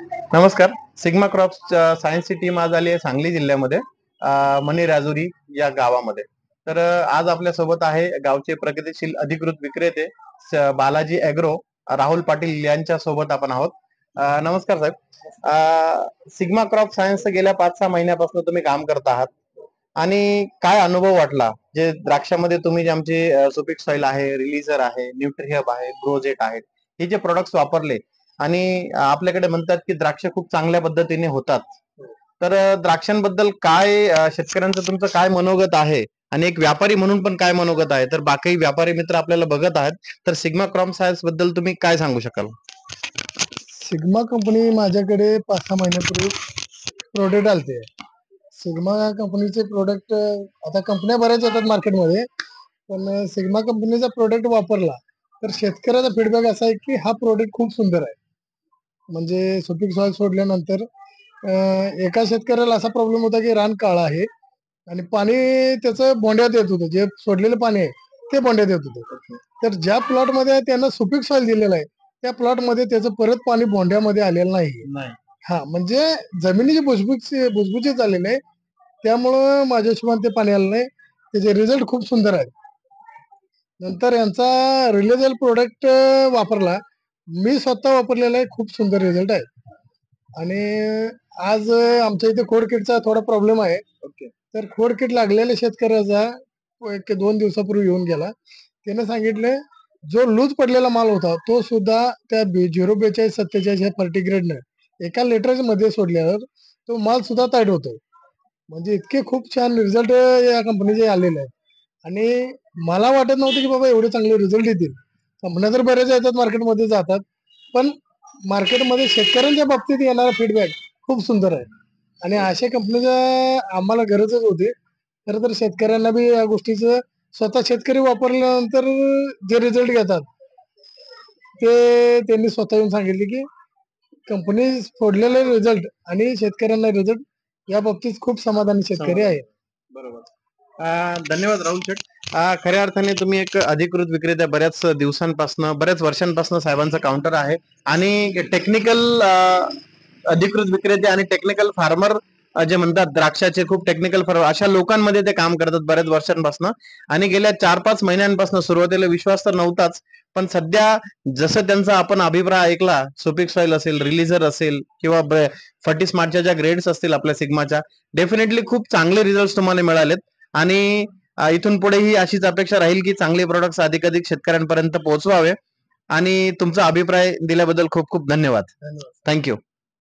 नमस्कार. Sigma crops science ची team आज आली आहे सांगली जिल्ह्यामध्ये मणी राजुरी या गावामध्ये. तर आज आपल्या सोबत आहे गावचे प्रगतीशील अधिकृत विक्रेते बालाजी ॲग्रो राहुल पाटील यांच्या सोबत आपण आहोत. नमस्कार साहेब. सिग्मा क्रॉप सायन्स गेल्या 5-6 महिन्यापासून तुम्ही काम करत आहात आणि काय अनुभव वाटला जे द्राक्षामध्ये तुम्ही जे आमचे सुपिक सॉइल आहे, रिलीजर आहे, न्यूट्रिहब आहे, ग्रोजेट आहेत, हे जे प्रोडक्ट्स वापरले आणि आपल्याकडे म्हणतात की द्राक्ष खूप चांगल्या पद्धतीने होतात. तर द्राक्षांबद्दल काय शेतकऱ्यांचं तुमचं काय मनोगत आहे आणि एक व्यापारी म्हणून पण काय मनोगत आहे? तर बाकी व्यापारी मित्र आपल्याला बघत आहेत, तर सिग्मा क्रॉप सायन्स बद्दल तुम्ही काय सांगू शकाल? सिग्मा कंपनी माझ्याकडे 5-6 महिन्यापूर्वी प्रोडक्ट आलते. सिग्मा कंपनीचे प्रोडक्ट आता कंपन्या बऱ्याच येतात मार्केटमध्ये, पण सिग्मा कंपनीचा प्रोडक्ट वापरला तर शेतकऱ्याचा फीडबॅक असा आहे की हा प्रोडक्ट खूप सुंदर आहे. म्हणजे सुपीक सॉइल सोडल्यानंतर एका शेतकऱ्याला असा प्रॉब्लेम होता की रान काळं आहे आणि पाणी त्याचं बोंड्यात येत होतं. जे सोडलेलं पाणी आहे ते बोंड्यात येत होतं. तर ज्या प्लॉटमध्ये त्यानं सुपीक सॉइल दिलेलं आहे, त्या प्लॉटमध्ये त्याचं परत पाणी बोंड्यामध्ये आलेलं नाही. हां, म्हणजे जमिनीची भुसभुशीत झालेली आहे. त्यामुळं माझ्या हिशोबाने ते पाणी आलं नाही. त्याचे रिझल्ट खूप सुंदर आहेत. नंतर यांचा रिलेजल प्रोडक्ट वापरला. मी स्वतः वापरलेला आहे. खूप सुंदर रिझल्ट आहे. आणि आज आमच्या इथे खोडकीडचा थोडा प्रॉब्लेम आहे. तर खोडकीड लागलेल्या शेतकऱ्याचा 1-2 दिवसापूर्वी येऊन गेला. त्याने सांगितलं जो लूज पडलेला माल होता तो सुद्धा त्या 042-47 ह्या फर्टिग्रेडनं एका लिटरमध्ये सोडल्यावर तो माल सुद्धा टाईट होतो. म्हणजे इतके खूप छान रिझल्ट या कंपनीचे आलेले आहेत. आणि मला वाटत नव्हतं की बाबा एवढे चांगले रिझल्ट येतील. कंपन्या तर बऱ्याच येतात मार्केटमध्ये जातात. पण मार्केटमध्ये शेतकऱ्यांच्या बाबतीत येणारा फीडबॅक खूप सुंदर आहे. आणि अशा कंपनीचा आम्हाला गरजच होती. खरं तर शेतकऱ्यांना बी या गोष्टीचं स्वतः शेतकरी वापरल्यानंतर जे रिझल्ट घेतात, ते त्यांनी स्वतः येऊन सांगितले की कंपनी सोडलेले रिझल्ट आणि शेतकऱ्यांना रिझल्ट या बाबतीत खूप समाधानी शेतकरी आहे. बरोबर. धन्यवाद राहुल शेठ. खऱ्या अर्थाने तुम्ही एक अधिकृत विक्रेता बऱ्याच दिवसांपासून बऱ्याच वर्षांपासून साहेबांचा काउंटर आहे आणि टेक्निकल अधिकृत विक्रेते आणि टेक्निकल फार्मर जे म्हणतात द्राक्षाचे खूप टेक्निकल फार्मर अशा लोकांमध्ये ते काम करतात बऱ्याच वर्षांपासून आणि गेल्या 4-5 महिन्यांपासून सुरुवातीला विश्वास तर नव्हताच, पण सध्या जसं त्यांचा आपण अभिप्राय ऐकला, सुपीक सॉइल असेल, रिलीजर असेल किंवा फर्टिस्मार्टच्या ज्या ग्रेड्स असतील आपल्या सिग्माच्या, डेफिनेटली खूप चांगले रिझल्ट तुम्हाला मिळालेत आणि इथून पुढेही अशीच अपेक्षा राहील की चांगले प्रोडक्ट्स अधिकाधिक शेतकऱ्यांपर्यंत पोहोचवावे आणि तुमचा अभिप्राय दिल्याबद्दल खूप खूप धन्यवाद. थँक्यू.